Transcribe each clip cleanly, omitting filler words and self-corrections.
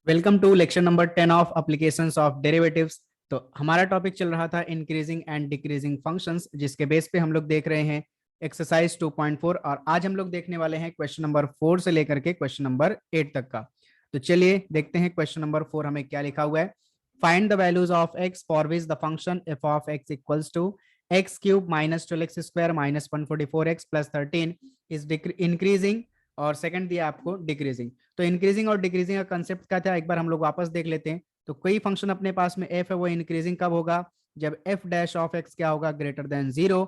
Welcome to lecture number 10 of applications of derivatives. तो हमारा topic चल रहा था इंक्रीजिंग एंड डिक्रीजिंग फंक्शंस, जिसके बेस पे हम लोग देख रहे हैं एक्सरसाइज 2.4। और आज हम लोग देखने वाले हैं क्वेश्चन नंबर 4 से लेकर के क्वेश्चन नंबर 8 तक का। तो चलिए देखते हैं क्वेश्चन नंबर 4 हमें क्या लिखा हुआ है। Find the values of x for which the function f of x equals to x cube minus 12x square minus 144x plus 13 is increasing, और सेकंड दिया आपको डिक्रीजिंग। तो इंक्रीजिंग और डिक्रीजिंग का कंसेप्ट क्या था, एक बार हम लोग वापस देख लेते हैं। तो कोई फंक्शन अपने पास में एफ है, वो इंक्रीजिंग कब होगा? जब एफ डैश ऑफ एक्स क्या होगा? Greater than 0।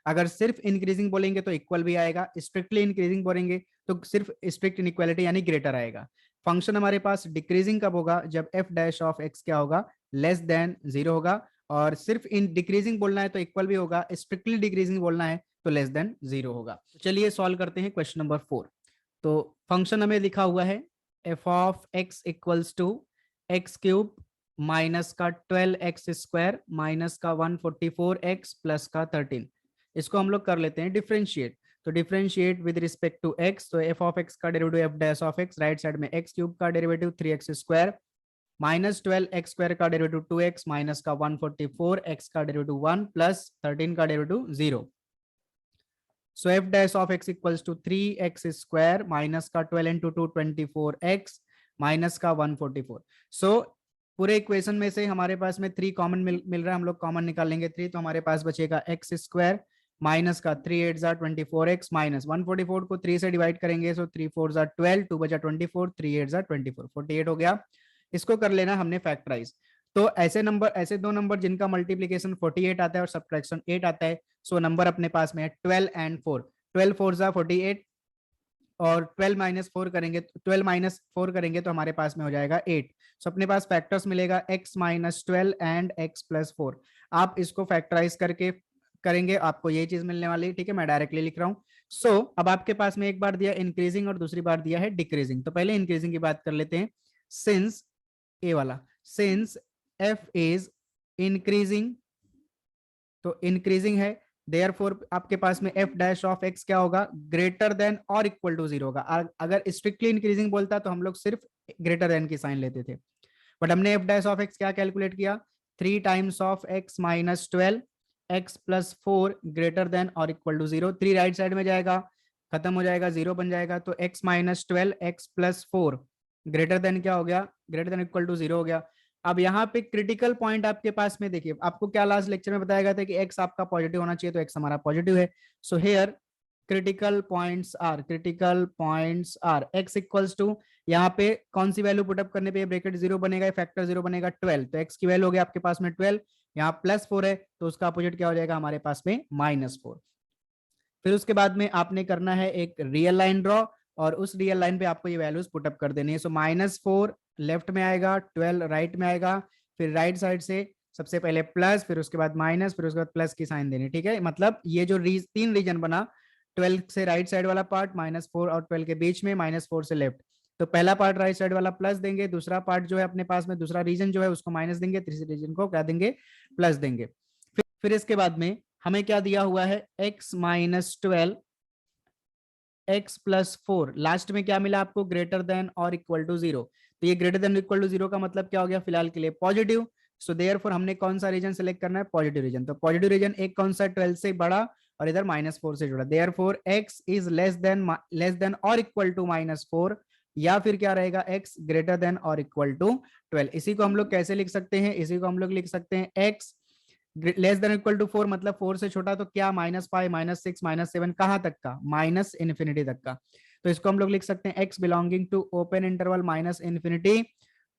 अगर सिर्फ इंक्रीजिंग बोलेंगे तो इक्वल भी आएगा, स्ट्रिक्टली इंक्रीजिंग बोलेंगे तो सिर्फ स्ट्रिक्ट इनइक्वालिटी यानी ग्रेटर आएगा। फंक्शन हमारे पास डिक्रीजिंग कब होगा? जब एफ डैश ऑफ एक्स क्या होगा? लेस देन 0 होगा। और सिर्फ इन डिक्रीजिंग बोलना है तो इक्वल भी होगा, स्ट्रिक्टली डिक्रीजिंग बोलना है तो लेस देन 0 होगा। चलिए सॉल्व करते हैं क्वेश्चन नंबर 4। तो फंक्शन हमें लिखा हुआ है F of x equals to x cube minus का 12x स्क्वायर माइनस का 144x प्लस का 13। इसको हम लोग कर लेते हैं डिफरेंशिएट। तो differentiate with respect to x, तो एफ ऑफ एक्स का derivative f dash of x, right side में एक्स क्यूब का derivative 3x square minus 12x square का डेरिवेटिव 2x माइनस का 144x का डेरिवेटिव 1 प्लस 13 का derivative 0। So F dash of x equals to 3x square minus का 12 into 2 24x minus का 144। सो पूरे equation में से हमारे पास में 3 कॉमन मिल रहा है, हम लोग कॉमन निकाल लेंगे 3, तो हमारे पास बचेगा एक्स स्क्वायर माइनस का 3 8 24x माइनस 144 को 3 से डिवाइड करेंगे, सो 3 4 12, 2 बचा 24, 3 8 24, 48 हो गया। इसको कर लेना हमने फैक्टराइज। तो ऐसे दो नंबर जिनका मल्टीप्लीकेशन 48 आता है और सब्ट्रैक्शन 8 आता है, सो नंबर अपने पास में है 12 एंड 4। 12 4 48 और 12 माइनस 4 करेंगे, 12 माइनस 4 करेंगे तो हमारे पास में हो जाएगा 8। सो अपने पास फैक्टर्स मिलेगा x minus 12 and x plus 4। आप इसको फैक्टराइज करके करेंगे, आपको ये चीज मिलने वाली है। ठीक है, मैं डायरेक्टली लिख रहा हूँ। सो अब आपके पास में एक बार दिया इंक्रीजिंग और दूसरी बार दिया है डिक्रीजिंग। तो पहले इंक्रीजिंग की बात कर लेते हैं। सिंस ए वाला, सिंस एफ इज इंक्रीजिंग, तो इंक्रीजिंग है, देयरफॉर आपके पास में एफ डैश ऑफ एक्स क्या होगा? ग्रेटर देन और इक्वल टू 0 होगा। अगर स्ट्रिक्टली इंक्रीजिंग बोलता तो हम लोग सिर्फ ग्रेटर देन की साइन लेते थे, बट हमने एफ डैश ऑफ एक्स क्या कैलकुलेट किया? 3 times of x minus 12 x plus 4 greater than और इक्वल टू 0। 3 राइट साइड में जाएगा, खत्म हो जाएगा, 0 बन जाएगा, तो x minus 12 x plus 4 greater than क्या हो गया? ग्रेटर देन इक्वल टू 0 हो गया। अब यहाँ पे क्रिटिकल पॉइंट आपके पास में देखिए, आपको क्या लास्ट लेक्चर में बताया गया था कि एक्स आपका पॉजिटिव होना चाहिए, तो एक्स हमारा पॉजिटिव है। So here critical points are x equals to, यहाँ पे कौन सी वैल्यू पुटअप करने पे ब्रैकेट 0 बनेगा, फैक्टर 0 बनेगा 12, तो एक्स की वैल्यू हो गया आपके पास में 12, यहाँ प्लस 4 है तो उसका अपोजिट क्या हो जाएगा हमारे पास में? माइनस 4। फिर उसके बाद में आपने करना है एक रियल लाइन ड्रॉ, और उस रियल लाइन पे आपको ये वैल्यूज पुटअप कर देनी है। सो माइनस 4 लेफ्ट में आएगा, 12 राइट में आएगा, फिर राइट साइड से सबसे पहले प्लस, फिर उसके बाद माइनस, फिर उसके बाद प्लस की साइन देनी। ठीक है, मतलब ये जो तीन रीजन बना, 12 से राइट साइड वाला पार्ट, माइनस 4 और 12 के बीच में, माइनस 4 से लेफ्ट, तो पहला पार्ट राइट साइड वाला प्लस देंगे, दूसरा पार्ट जो है अपने पास में दूसरा रीजन जो है उसको माइनस देंगे, तीसरे रीजन को क्या देंगे? प्लस देंगे। फिर इसके बाद में हमें क्या दिया हुआ है? x minus 12 x plus 4, last में क्या मिला आपको? ग्रेटर देन और इक्वल टू 0। तो ये ग्रेटर देन इक्वल टू 0 का मतलब क्या हो गया? फिलहाल के लिए पॉजिटिव। सो देयरफॉर हमने कौन सा रीजन सेलेक्ट करना है? Positive region. तो पॉजिटिव रीजन एक कौन सा? 12 से बड़ा और इधर माइनस 4 से जुड़ा, therefore x is less than और इक्वल टू माइनस 4, या फिर क्या रहेगा? x ग्रेटर देन और इक्वल टू 12। इसी को हम लोग कैसे लिख सकते हैं? इसी को हम लोग लिख सकते हैं x less than equal to 4, मतलब 4 से छोटा, तो क्या? -5 -6 -7, कहां तक का? माइनस इन्फिनिटी तक का। तो इसको हम लोग लिख सकते हैं x belonging to open interval minus infinity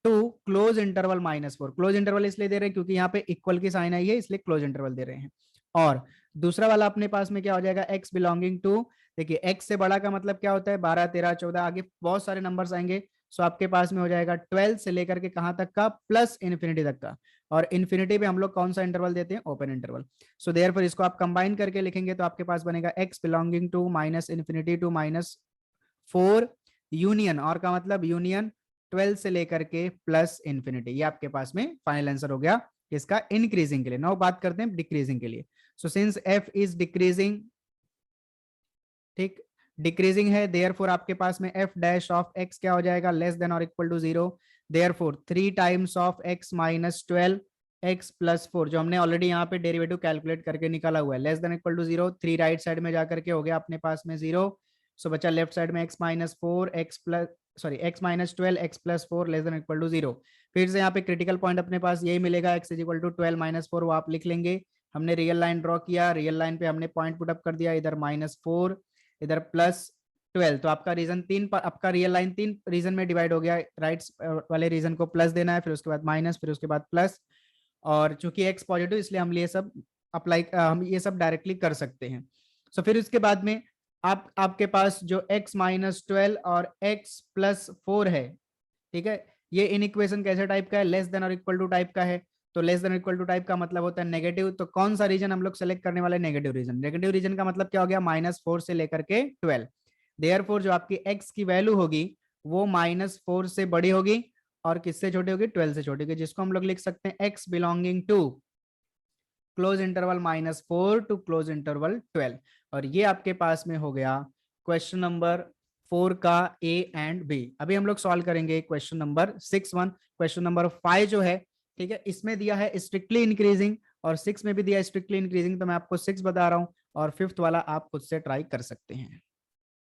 to close interval -4। Close interval इसलिए दे रहे हैं क्योंकि यहाँ पे इक्वल की साइन आई है, इसलिए क्लोज इंटरवल दे रहे हैं। और दूसरा वाला अपने पास में क्या हो जाएगा? x बिलोंगिंग टू, देखिए x से बड़ा का मतलब क्या होता है? 12 13 14, आगे बहुत सारे नंबर्स आएंगे। सो आपके पास में हो जाएगा 12 से लेकर के कहां तक का? प्लस इन्फिनिटी तक का। और इन्फिनिटी पे हम लोग कौन सा इंटरवल देते हैं? Open interval. सो देयरफॉर इसको आप कंबाइन करके लिखेंगे तो आपके पास बनेगा x belonging to minus infinity to -4 union, और का मतलब यूनियन 12 से लेकर के प्लस इन्फिनिटी। ये आपके पास में फाइनल आंसर हो गया इसका इंक्रीजिंग के लिए। नाउ बात करते हैं डिक्रीजिंग के लिए। So since f is decreasing, ठीक, डिक्रीजिंग है, देयरफॉर आपके पास में एफ डैश ऑफ एक्स क्या हो जाएगा, लेस देन और equal to 0। Therefore 3 times of x minus 12 x plus 4, जो हमने ऑलरेडी यहाँ पे डेरिवेटिव कैलकुलेट करके निकाला हुआ है, less than equal to 0। 3 right side में जाकर के हो गया अपने पास में 0। सो बचा लेफ्ट साइड में x minus 4 x plus sorry x minus 12 x plus 4 less than equal to 0। फिर से यहाँ पे क्रिटिकल पॉइंट अपने पास यही मिलेगा, x is equal to 12 minus 4, वो आप लिख लेंगे। हमने रियल लाइन ड्रॉ किया, रियल लाइन पे हमने पॉइंट पुट अप कर दिया, इधर -4 इधर +12। तो आपका रीजन आपका रियल लाइन 3 रीजन में डिवाइड हो गया। राइट वाले रीजन को प्लस देना है, फिर उसके बाद माइनस, फिर उसके बाद प्लस। और चूंकि एक्स पॉजिटिव इसलिए हम ये सब हम ये सब डायरेक्टली कर सकते हैं। सो फिर उसके बाद में आपके पास जो x माइनस 12 और x प्लस 4 है, ठीक है, ये इन इक्वेशन कैसे टाइप का है, लेस देन और इक्वल टू टाइप का है। तो less than equal to type का मतलब होता है नेगेटिव। तो कौन सा रीजन हम लोग सेलेक्ट करने वाले, नेगेटिव रीजन। नेगेटिव रीजन का मतलब क्या हो गया, -4 से लेकर के 12। देयरफॉर जो आपकी x की वैल्यू होगी वो -4 से बड़ी होगी और किससे छोटी होगी, 12 से छोटी होगी, जिसको हम लोग लिख सकते हैं x belonging to close interval -4 to close interval 12। और ये आपके पास में हो गया क्वेश्चन नंबर 4 का ए एंड बी। अभी हम लोग सॉल्व करेंगे क्वेश्चन नंबर 6 क्वेश्चन नंबर 5 जो है, ठीक है, इसमें दिया है स्ट्रिक्टली इंक्रीजिंग और 6 में भी दिया है स्ट्रिक्टली इंक्रीजिंग। तो मैं आपको 6 बता रहा हूं और 5th वाला आप खुद से ट्राई कर सकते हैं।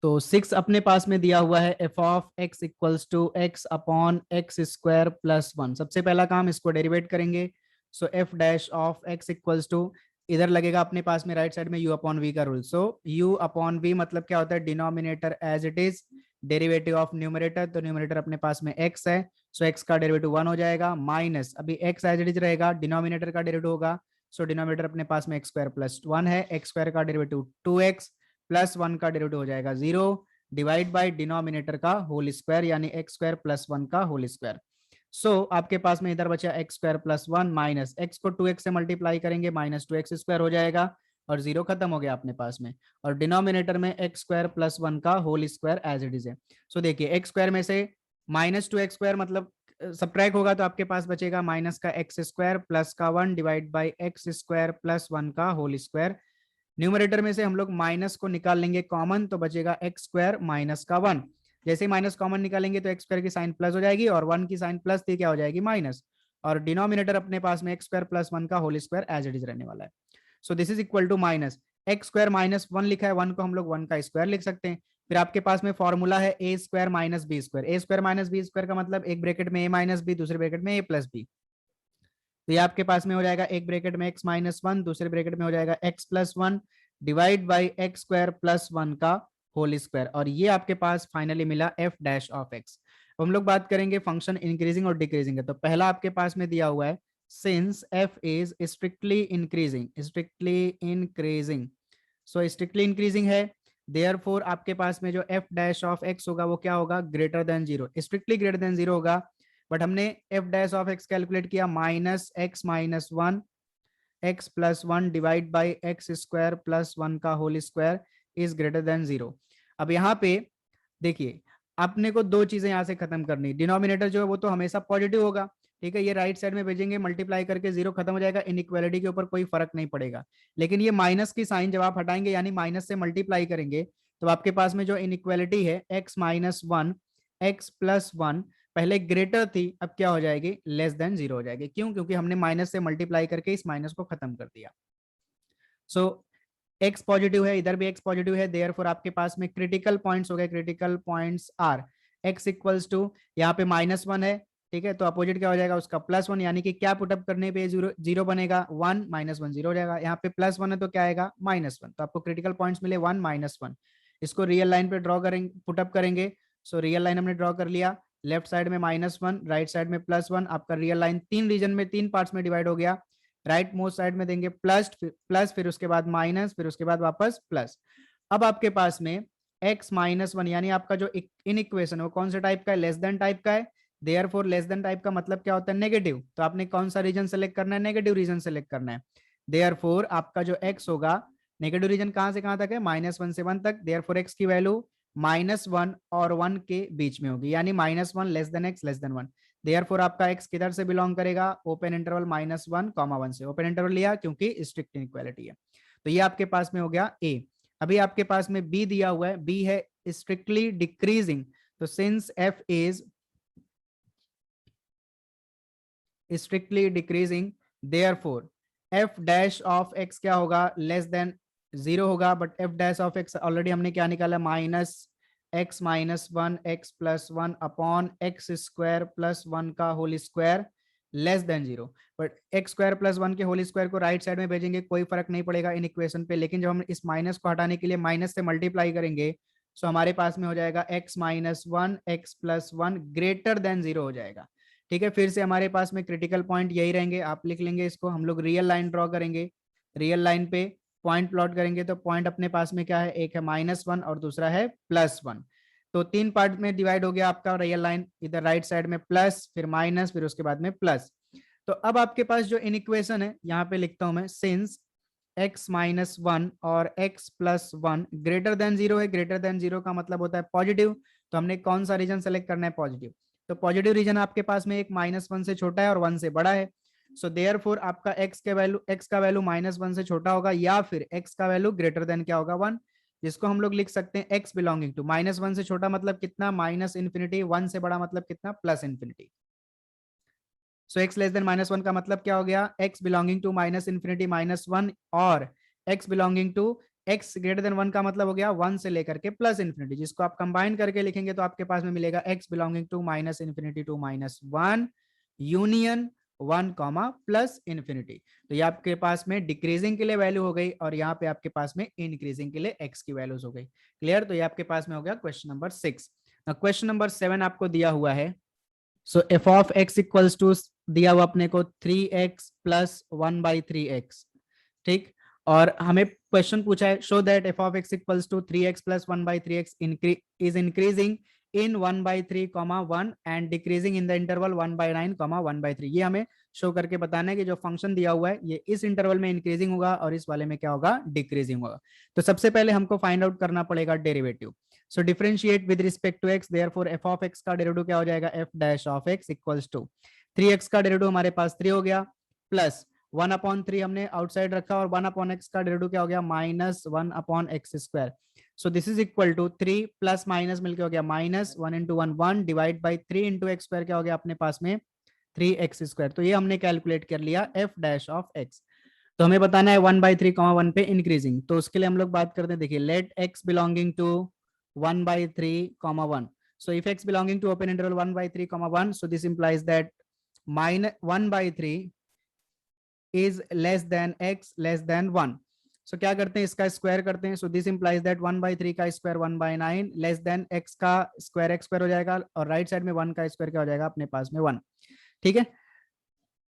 तो 6 अपने पास में दिया हुआ है F of x equals to X upon X square plus 1। सबसे पहला काम इसको डेरिवेट करेंगे। So F dash of x equals to, इधर लगेगा अपने पास में राइट साइड में यू अपॉन वी का rule. So U upon V मतलब क्या होता है, denominator as it is, derivative of numerator. तो न्यूमरेटर अपने पास में एक्स है, सो एक्स का डेरिवेटिव 1 हो जाएगा, माइनस अभी एक्स एज इट इज रहेगा, डिनोमिनेटर का डेरिवेटिव होगा। सो डिनोमिनेटर अपने पास में एक्स स्क्वायर प्लस 1 है, एक्स स्क्वायर का डेरिवेटिव 2x प्लस 1 का डेरिवेटिव हो जाएगा 0, डिवाइड बाय डिनोमिनेटर का होल स्क्वायर यानी एक्स स्क्वायर प्लस 1 का होल स्क्वायर। सो आपके पास में इधर बचा x square plus 1 minus x को 2x से मल्टीप्लाई करेंगे, -2x स्क्वायर हो जाएगा और 0 खत्म हो गया अपने पास में। और डिनोमिनेटर में एक्स स्क्वायर प्लस 1 का whole square as it is है। सो देखिए एक्स स्क्वायर में से -2x स्क्वायर मतलब सब्ट्रैक्ट होगा तो आपके पास बचेगा माइनस का एक्स स्क्वायर प्लस का 1 divide by x square plus 1 का होल स्क्वायर। न्यूमरेटर में से हम लोग माइनस को निकाल लेंगे कॉमन, तो बचेगा एक्स स्क्वायर माइनस का 1। जैसे ही माइनस कॉमन निकालेंगे तो एक्स स्क्वायर की साइन प्लस हो जाएगी और 1 की साइन प्लस थी क्या हो जाएगी, माइनस। और डिनोमिनेटर अपने पास में एक्स स्क्वायर प्लस 1 का whole square as it is रहने वाला है। So this is equal to minus x square minus 1 लिखा है, 1 को हम लोग 1 का स्क्वायर लिख सकते हैं। फिर आपके पास में फॉर्मूला है ए स्क्वायर माइनस बी स्क्वायर। ए स्क्वायर माइनस बी स्क्वायर का मतलब एक ब्रैकेट में ए माइनस बी, दूसरे ब्रैकेट में ए प्लस बी। तो ये आपके पास में हो जाएगा एक ब्रैकेट में x माइनस 1, दूसरे ब्रैकेट में हो जाएगा x plus 1 divide by x square plus 1 का होल स्क्वायर। और ये आपके पास फाइनली मिला f डैश ऑफ x। हम लोग बात करेंगे फंक्शन इंक्रीजिंग और डिक्रीजिंग है। तो पहला आपके पास में दिया हुआ है since f is strictly increasing, strictly increasing. So strictly increasing है, देयरफॉर आपके पास में जो f डैश ऑफ x होगा वो क्या होगा, greater than 0, strictly greater than 0 होगा। बट हमने F dash of X calculate किया minus X minus 1 X plus 1 divide by x square plus 1 का whole square is greater than 0। अब यहाँ पे देखिए आपने को दो चीजें यहाँ से खत्म करनी, डिनोमिनेटर जो है वो तो हमेशा पॉजिटिव होगा, ठीक है, ये राइट साइड में भेजेंगे, मल्टीप्लाई करके 0 खत्म हो जाएगा, इनइक्वालिटी के ऊपर कोई फर्क नहीं पड़ेगा। लेकिन ये माइनस की साइन जब आप हटाएंगे यानी माइनस से मल्टीप्लाई करेंगे तो आपके पास में जो इनइक्वालिटी है एक्स माइनस 1 एक्स प्लस 1 पहले ग्रेटर थी, अब क्या हो जाएगी, लेस देन 0 हो जाएगी। क्यों, क्योंकि हमने माइनस से मल्टीप्लाई करके इस माइनस को खत्म कर दिया। सो एक्स पॉजिटिव है, इधर भी एक्स पॉजिटिव है, देयरफॉर आपके पास में क्रिटिकल पॉइंट्स हो गए, critical points are x equals to, यहाँ पे -1 है, ठीक है, तो अपोजिट क्या हो जाएगा उसका +1, यानी कि क्या पुटअप करने पे 0 बनेगा 1 -1 0 हो जाएगा। यहाँ पे +1 है तो क्या आएगा -1, तो आपको क्रिटिकल पॉइंट्स मिले 1 -1। इसको रियल लाइन पे ड्रॉ करेंगे, पुटअप करेंगे। सो रियल लाइन हमने ड्रॉ कर लिया, लेफ्ट साइड में -1 राइट साइड में +1, आपका रियल लाइन 3 रीजन में 3 पार्ट्स में डिवाइड हो गया। राइट मोस्ट साइड में देंगे प्लस फिर उसके बाद माइनस, फिर उसके बाद वापस प्लस। अब आपके पास में x -1 यानी आपका जो इन इक्वेशन है वो कौन से टाइप का है, लेस देन टाइप का है। देयरफॉर लेस देन टाइप का मतलब क्या होता है, नेगेटिव। तो आपने कौन सा रीजन सेलेक्ट करना है, नेगेटिव रीजन सेलेक्ट करना है। देयरफॉर आपका जो x होगा, नेगेटिव रीजन कहां से कहां तक है, -1 से 1 तक। देयरफॉर x की वैल्यू -1 और 1 के बीच में होगी, यानी -1 less then x less than 1। Therefore आपका x किधर से बिलोंग करेगा, ओपन इंटरवल -1, 1 से। ओपन इंटरवल लिया क्योंकि स्ट्रिक्ट इनइक्वालिटी है। तो ये आपके पास में हो गया a। अभी आपके पास में बी दिया हुआ है, बी है स्ट्रिक्टली डिक्रीजिंग, तो since F is strictly decreasing therefore F dash of X क्या होगा, लेस देन 0 होगा, but F dash of X already हमने क्या निकाला, minus X minus one X plus one upon X square plus one का whole square less than 0। But X square plus one के whole square को right side में भेजेंगे, कोई फर्क नहीं पड़ेगा इन इक्वेशन पे, लेकिन जब हम इस माइनस को हटाने के लिए माइनस से मल्टीप्लाई करेंगे, सो हमारे पास में हो जाएगा x minus one X plus one greater than 0 हो जाएगा। ठीक है, फिर से हमारे पास में क्रिटिकल पॉइंट यही रहेंगे, आप लिख लेंगे इसको, हम लोग रियल लाइन ड्रॉ करेंगे, रियल लाइन पे पॉइंट प्लॉट करेंगे, तो पॉइंट अपने पास में क्या है, एक है -1 और दूसरा है +1, तो 3 पार्ट में डिवाइड हो गया आपका रियल लाइन, इधर राइट साइड में प्लस, फिर माइनस, फिर उसके बाद में प्लस। तो अब आपके पास जो इनइक्वेशन है यहाँ पे लिखता हूं मैं, सिंस x माइनस वन और x plus one greater than 0 है, ग्रेटर देन 0 का मतलब होता है पॉजिटिव, तो हमने कौन सा रीजन सेलेक्ट करना है, पॉजिटिव, तो पॉजिटिव रीजन आपके पास में एक -1 से छोटा है और 1 से बड़ा है, सो देयरफॉर आपका x का वैल्यू -1 से छोटा होगा, या फिर x का वैल्यू ग्रेटर देन क्या होगा 1, जिसको हम लोग लिख सकते हैं x बिलोंगिंग टू, -1 से छोटा मतलब कितना, माइनस इन्फिनिटी, 1 से बड़ा मतलब कितना, plus infinity. So x less than -1 का मतलब क्या हो गया, x belonging to minus infinity -1, और x belonging to x greater than 1 का मतलब हो गया 1 से लेकर के प्लस इन्फिनिटी, जिसको आप कंबाइन करके लिखेंगे तो आपके पास में मिलेगा x belonging to minus infinity to -1 union 1 comma plus infinity. तो ये आपके पास में डिक्रीजिंग के लिए वैल्यू हो गई, और यहाँ पे आपके पास में इंक्रीजिंग के लिए x की वैल्यूज हो गई। क्लियर, तो ये आपके पास में हो गया क्वेश्चन नंबर 6। क्वेश्चन नंबर 7 आपको दिया हुआ है, so F of x equals to दिया हुआ अपने को 3x प्लस 1/3x, ठीक, और हमें क्वेश्चन पूछा है, show that f of x equals to 3x plus 1/3x is increasing in 1/3, 1 and decreasing in the interval 1/9, 1/3। ये हमें शो करके बताना है कि जो फंक्शन दिया हुआ है ये इस इंटरवल में इंक्रीजिंग होगा और इस वाले में क्या होगा, डिक्रीजिंग होगा। तो सबसे पहले हमको फाइंड आउट करना पड़ेगा derivative. So differentiate with respect to x, therefore f of x का डेरिवेटिव क्या हो जाएगा, f dash of x equals to 3x का डेरिवेटिव हमारे पास 3 हो गया, प्लस 1/3 हमने आउटसाइड रखा, और 1/x का डेरिवेटिव क्या हो गया, -1/x²। So this is equal to 3 plus minus मिलकर हो गया -1 × 1 1 डिवाइड बाई 3 × x² क्या हो गया अपने पास में 3x²। तो ये हमने कैलकुलेट कर लिया एफ डैश ऑफ एक्स। तो हमें बताना है 1/3, 1 पे इंक्रीजिंग, तो उसके लिए हम लोग बात करते हैं, देखिए let x belonging to 1/3, 1, so if x belonging to open interval 1/3, 1, so this implies that -1/3 is less than x less than 1। so क्या करते हैं, इसका स्क्वायर करते हैं, so this implies that 1/3 का स्क्वायर 1/9 लेस देन x का square x² हो जाएगा, और राइट साइड में 1 का स्क्वायर क्या हो जाएगा अपने पास में 1। ठीक है,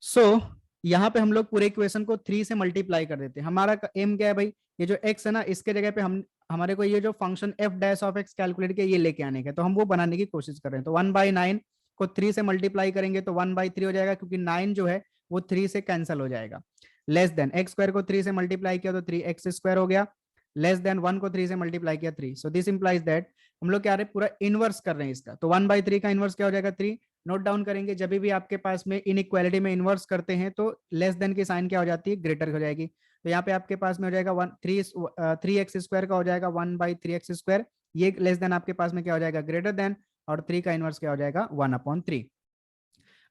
सो यहाँ पे हम लोग पूरे इक्वेशन को 3 से मल्टीप्लाई कर देते हैं। हमारा एम क्या है भाई, ये जो x है ना, इसके जगह पे हम हमारे को ये जो function F dash of X calculate किया ये लेके आने का, तो हम वो बनाने की कोशिश कर रहे हैं। तो 1/9 को 3 से मल्टीप्लाई करेंगे तो 1/3 हो जाएगा, क्योंकि 9 जो है वो 3 से कैंसिल हो जाएगा, लेस देन x² को 3 से मल्टीप्लाई किया तो 3x² हो गया, लेस देन 1 को 3 से मल्टीप्लाई किया 3। सो दिस इंप्लाइज दैट हम लोग क्या रहे, पूरा इनवर्स कर रहे हैं इसका, तो 1/3 का इनवर्स क्या हो जाएगा 3। नोट डाउन करेंगे, जब भी आपके पास में इनइक्वालिटी में इनवर्स करते हैं तो लेस देन की साइन क्या हो जाती है, ग्रेटर हो जाएगी। तो यहाँ पे आपके पास में हो जाएगा 3x² का हो जाएगा 1/3x², ये लेस देन आपके पास में क्या हो जाएगा, ग्रेटर देन, और 3 का इनवर्स क्या हो जाएगा 1/3।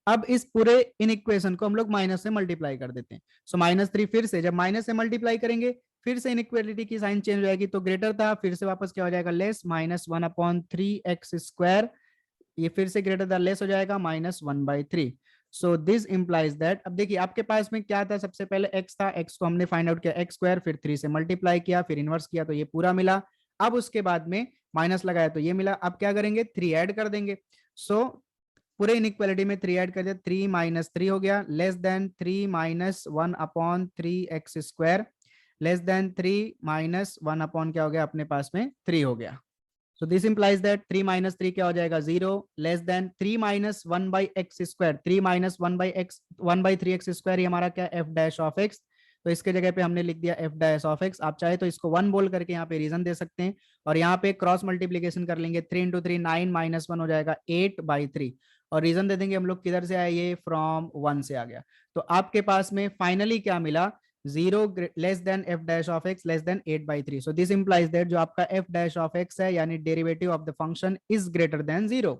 अब इस पूरे इन इक्वेशन को हम लोग माइनस से मल्टीप्लाई कर देते हैं। सो -3 फिर से जब माइनस से मल्टीप्लाई करेंगे फिर से इनइक्वालिटी की साइन चेंज हो जाएगी, तो ग्रेटर था, फिर से वापस क्या हो जाएगा लेस, -1/3x², ये फिर से ग्रेटर था, लेस हो जाएगा -1/3। सो दिस इंप्लाइज दैट, अब देखिए आपके पास में क्या था, सबसे पहले x था, x को हमने फाइंड आउट किया x², फिर 3 से मल्टीप्लाई किया, फिर इनवर्स किया तो ये पूरा मिला। अब उसके बाद में माइनस लगाया तो ये मिला। अब क्या करेंगे, 3 ऐड कर देंगे। सो पूरे इनइक्वालिटी में 3 ऐड कर दिया, 3 - 3 हो गया, less than 3 - 1/3x², less than 3 - 1 क्या हो गया अपने पास में 3 हो गया। So this implies that 3 - 3 क्या हो जाएगा 0, लेस देन 3 - 1/x², 3 - 1/3x² ही हमारा क्या f डैश ऑफ x। तो इसके जगह पे हमने लिख दिया f डैश ऑफ x। आप चाहे तो इसको 1 बोल करके यहाँ पे रीजन दे सकते हैं, और यहाँ पे क्रॉस मल्टीप्लीकेशन कर लेंगे, 3 × 3 9 - 1 हो जाएगा 8/3, और रीजन दे देंगे हम लोग किधर से आए, ये फ्रॉम 1 से आ गया। तो आपके पास में फाइनली क्या मिला, 0 less then F dash of X less then 8/3। So this implies that जो आपका एफ डैश ऑफ एक्स है यानी derivative of the function is greater than 0।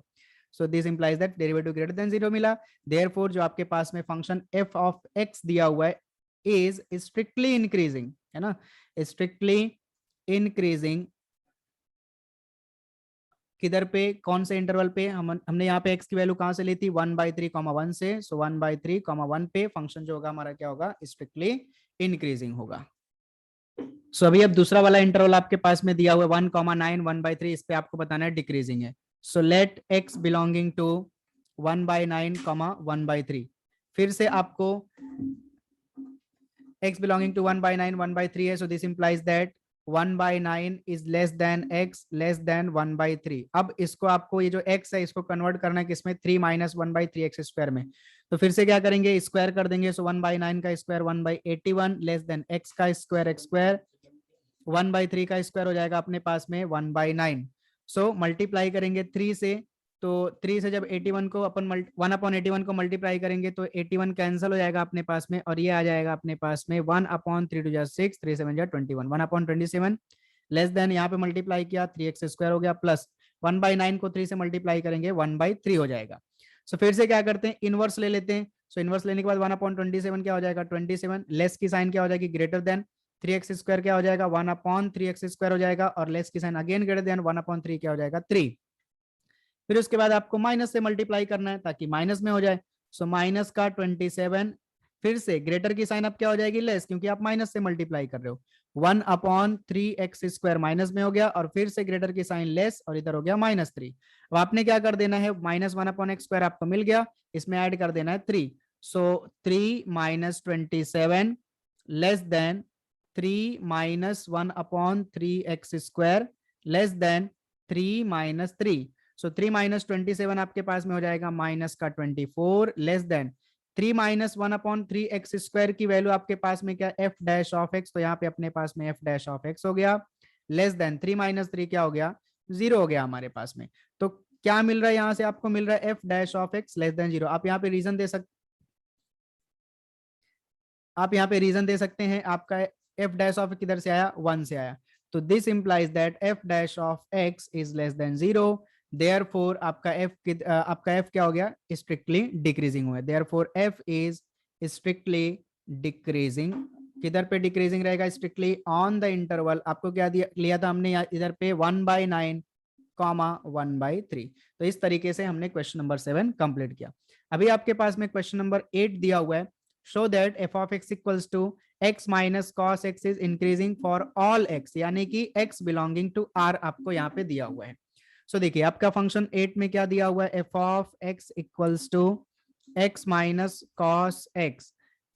So this implies that derivative greater than 0 मिला। Therefore जो आपके पास में function f of x दिया हुआ है इज स्ट्रिक्टली इंक्रीजिंग, है ना, स्ट्रिक्टली इंक्रीजिंग किधर पे, कौन से इंटरवल पे, हमने यहाँ पे एक्स की वैल्यू कहां से ली थी 1/3, 1 से। सो 1/3, 1 पे फंक्शन जो होगा हमारा क्या होगा, स्ट्रिक्टली इंक्रीजिंग होगा। सो अभी अब दूसरा वाला इंटरवल आपके पास में दिया हुआ है 1,9, 1/3, इस पे आपको बताना है डिक्रीजिंग है। So let x belonging to 1/9, 1/3। फिर से आपको x belonging to 1/9, 1/3 है। So this implies that 1/9 is less than x less than 1/3। अब इसको आपको ये जो x है इसको कन्वर्ट करना है किसमें, 3 - 1/3 x स्क्वायर में। तो फिर से क्या करेंगे, स्क्वायर कर देंगे। सो 1/9 का स्क्वायर 1/81 लेस देन x का स्क्वायर x स्क्वायर, 1/3 का स्क्वायर हो जाएगा अपने पास में 1/9। सो मल्टीप्लाई करेंगे 3 से, तो 3 से जब 81 को अपन 1/81 को मल्टीप्लाई करेंगे तो 81 कैंसिल हो जाएगा अपने पास में, और ये आ जाएगा अपने पास में 1/3 2 जा 6, 3 7 जा 21, 1/27 लेस देन यहाँ पे मल्टीप्लाई किया 3x स्क्वायर हो गया, प्लस 1/9 को 3 से मल्टीप्लाई करेंगे 1/3 हो जाएगा। सो फिर से क्या करते हैं, इनवर्स ले लेते हैं। सो इनवर्स लेने के बाद 1/27 क्या हो जाएगा 27, लेस की साइन क्या हो जाएगी ग्रेटर देन, 3x स्क्वायर क्या हो जाएगा 1/3x स्क्वायर हो जाएगा, और लेस की साइन अगेन ग्रेटर देन 1/3 क्या हो जाएगा 3। फिर उसके बाद आपको माइनस से मल्टीप्लाई करना है ताकि माइनस में हो जाए। सो माइनस का 27, फिर से ग्रेटर की साइन अब क्या हो जाएगी लेस, क्योंकि आप माइनस से मल्टीप्लाई कर रहे हो। 1/3x स्क्वायर माइनस में हो गया, और फिर से ग्रेटर की साइन लेस, और इधर हो गया -3। अब आपने क्या कर देना है, -1/x स्क्वायर आपको मिल गया, इसमें ऐड कर देना है 3। सो 3 - 27 less than 3 - 1/3x square less then 3 - 3। सो 3 - 27 आपके पास में हो जाएगा -24 लेस देन 3 - 1/3x स्क्वायर की वैल्यू आपके पास में क्या, एफ डैश ऑफ एक्स, तो यहाँ पे अपने पास में एफ डैश ऑफ एक्स हो गया लेस देन 3 - 3 क्या हो गया 0 हो गया हमारे पास में। तो क्या मिल रहा है यहाँ से आपको, मिल रहा है F dash of X less than 0। आप यहाँ पे रीजन दे सकते, आप यहाँ पे रीजन दे सकते हैं, आपका एफ डैश ऑफ किधर से आया 1 से आया। तो this implies that F dash of x is less than 0। Therefore आपका f क्या हो गया, स्ट्रिक्टली डिक्रीजिंग हुआ है। Therefore f is strictly decreasing, किधर पे डिक्रीजिंग रहेगा, स्ट्रिक्टली ऑन द इंटरवल। आपको क्या दिया लिया था हमने इधर पे 1/9, 1/3। तो इस तरीके से हमने क्वेश्चन नंबर 7 कंप्लीट किया। अभी आपके पास में क्वेश्चन नंबर 8 दिया हुआ है, show that f of x equals to x minus cos x is increasing for all x, यानी कि x बिलोंगिंग टू r आपको यहाँ पे दिया हुआ है। सो देखिए आपका फंक्शन 8 में क्या दिया हुआ है, F of x equals to x minus cos x.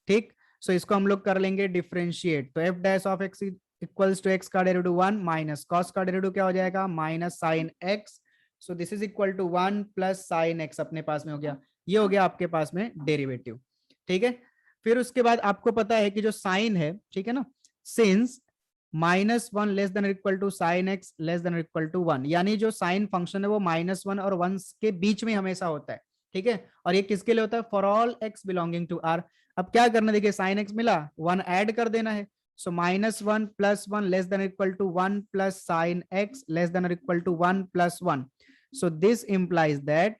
ठीक, सो इसको हम लोग कर लेंगे डिफरेंशिएट। तो f dash of x equals to x का डेरिवेटिव 1 माइनस कॉस का डेरिवेटिव क्या हो जाएगा minus sine x. So this is equal to 1 plus sine x अपने पास में हो गया, ये हो गया आपके पास में डेरिवेटिव। ठीक है, फिर उसके बाद आपको पता है कि जो साइन है, ठीक है ना, since -1 less than equal to sine x less than equal to 1, यानी जो साइन फंक्शन है वो -1 और 1 के बीच में हमेशा होता है। ठीक है, और ये किसके लिए होता है, for all x belonging to R. अब क्या करना, देखिए साइन एक्स मिला, 1 ऐड कर देना है। So -1 + 1 less than equal to 1 plus sine x less than equal to 1 + 1। So this implies that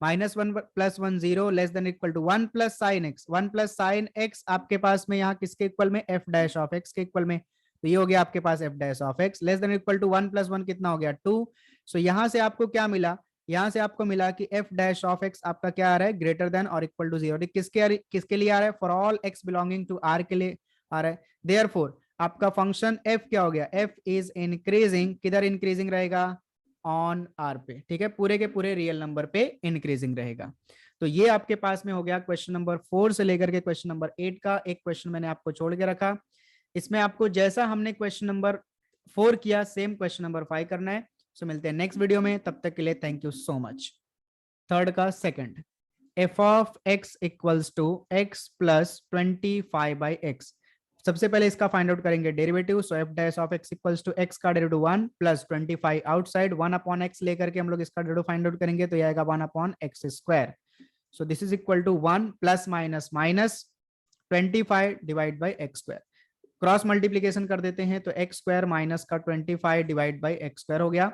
-1 + 1 0 less than equal to 1 plus sine X, 1 plus sine X आपके पास में यहाँ किसके इक्वल में, एफ डैश ऑफ एक्स के equal में। तो ये हो गया आपके पास F dash of X less than equal to 1 + 1 कितना हो गया 2। सो यहाँ से आपको क्या मिला, यहाँ से आपको मिला कि एफ डैश ऑफ एक्स आपका क्या आ रहा है, ग्रेटर देन और इक्वल टू 0। किसके लिए आ रहा है, for all x belonging to R के लिए आ रहा है। देयरफॉर आपका फंक्शन एफ क्या हो गया, एफ इज इंक्रीजिंग, किधर इंक्रीजिंग रहेगा, ऑन आर पे। ठीक है, पूरे के पूरे रियल नंबर पे इंक्रीजिंग रहेगा। तो ये आपके पास में हो गया क्वेश्चन नंबर 4 से लेकर के क्वेश्चन नंबर 8 का। एक क्वेश्चन मैंने आपको छोड़ के रखा, इसमें आपको जैसा हमने क्वेश्चन नंबर 4 किया सेम क्वेश्चन नंबर 5 करना है। सो मिलते हैं नेक्स्ट वीडियो में, तब तक के लिए thank you so much. Third का second, F of x equals to X plus 25/x। सबसे पहले इसका फाइंड आउट करेंगे derivative. So F dash of x equals to x का डेरिवेटिव 1 प्लस 25 आउटसाइड 1/x लेकर के हम लोग इसका डेरिवेटिव फाइंड आउट करेंगे, तो ये आएगा 1/x square. So this is equal to 1 plus minus minus 25 divide by x square, cross multiplication कर देते हैं तो एक्स स्क्वायर माइनस का 25 डिवाइड बाई एक्स स्क्वायर हो गया।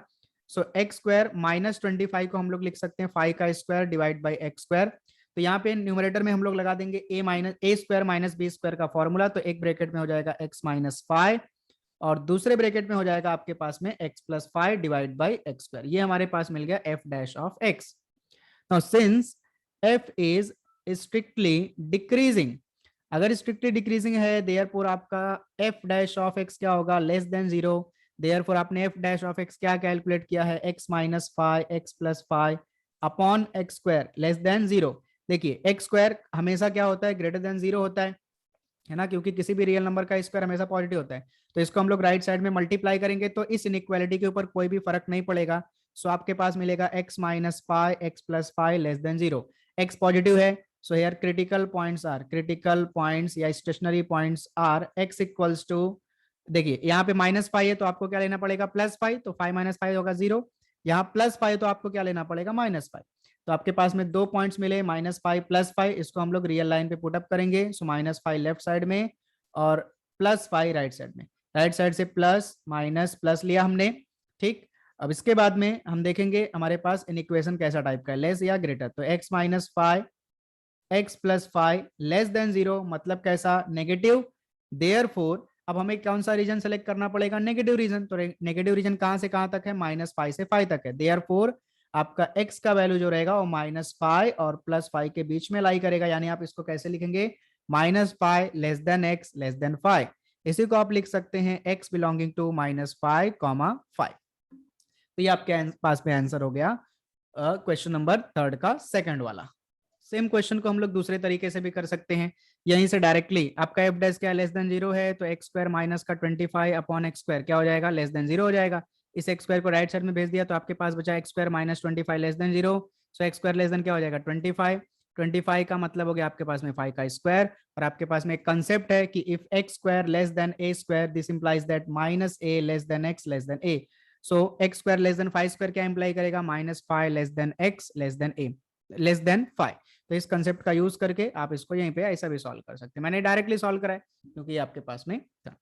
सो एक्स स्क्वायर माइनस 25 को हम लोग लिख सकते हैं 5 का square divide by x square. तो यहाँ पे न्यूमरेटर में हम लोग लगा देंगे ए स्क्वायर माइनस बी स्क्वायर का फॉर्मूला, तो एक ब्रैकेट में हो जाएगा एक्स माइनस 5 और दूसरे ब्रैकेट में हो जाएगा आपके पास में x plus 5 divide by x square. ये हमारे पास मिल गया F dash of x. Now since F is strictly decreasing, अगर स्ट्रिक्टली डिक्रीजिंग है देयरफॉर आपका एफ डैश ऑफ एक्स क्या होगा, लेस देन 0। देयरफॉर आपने एफ डैश ऑफ एक्स क्या कैलकुलेट किया है, x minus 5 x plus 5 upon X square less than 0। देखिए एक्स स्क्वायर हमेशा क्या होता है, ग्रेटर देन 0 होता है ना, क्योंकि किसी भी रियल नंबर का स्क्वायर हमेशा पॉजिटिव होता है। तो इसको हम लोग राइट साइड में मल्टीप्लाई करेंगे तो इस इनइक्वालिटी के ऊपर कोई भी फर्क नहीं पड़ेगा। सो आपके पास मिलेगा x minus 5 x plus 5 less than 0। X positive है, सो हियर क्रिटिकल पॉइंट्स या stationary points are x equals to, देखिए यहाँ पे -5 है तो आपको क्या लेना पड़ेगा +5, तो 5 माइनस 5 होगा 0। यहाँ +5 तो आपको क्या लेना पड़ेगा -5। तो आपके पास में 2 पॉइंट्स मिले -5 +5, इसको हम लोग रियल लाइन पे पुट अप करेंगे। सो -5 लेफ्ट साइड में और +5 राइट साइड में, राइट साइड से प्लस माइनस प्लस लिया हमने, ठीक। अब इसके बाद में हम देखेंगे हमारे पास इनइक्वेशन कैसा टाइप का है, लेस या ग्रेटर। तो x minus 5 x plus 5 less than 0 मतलब कैसा, नेगेटिव। देयरफॉर अब हमें कौन सा रीजन सेलेक्ट करना पड़ेगा, नेगेटिव रीजन। तो नेगेटिव रीजन कहां से कहां तक है, -5 से 5 तक है। देयरफॉर आपका x का वैल्यू जो रहेगा वो -5 और +5 के बीच में लाई करेगा, यानी आप इसको कैसे लिखेंगे, -5 less then x less than 5। इसी को आप लिख सकते हैं x बिलोंगिंग टू -5, 5। तो ये आपके पास में आंसर हो गया क्वेश्चन नंबर 3 का सेकंड वाला। सेम क्वेश्चन को हम लोग दूसरे तरीके से भी कर सकते हैं, यहीं से डायरेक्टली आपका एफ डैश क्या लेस देन 0 है, तो एक्स स्क्वायर माइनस का 25 अपॉन एक्स स्क्वायर क्या हो जाएगा, लेस देन 0 हो जाएगा। इस एक्स स्क्वायर को राइट साइड में भेज दिया तो आपके पास बचा x square minus 25 less than 0। सो एक्स स्क्वायर लेस देन क्या हो जाएगा 25 का मतलब हो गया आपके पास में 5 का स्क्वायर। और आपके पास में एक कंसेप्ट है कि if X square less than A square this implies that minus A less than X less than A. So X square less than 5 square क्या इंप्लाई करेगा, -5 less than X less than A less than 5। तो इस concept का use करके आप इसको यहीं पे ऐसा भी सॉल्व कर सकते हैं। मैंने डायरेक्टली सॉल्व करा है क्योंकि ये आपके पास में था।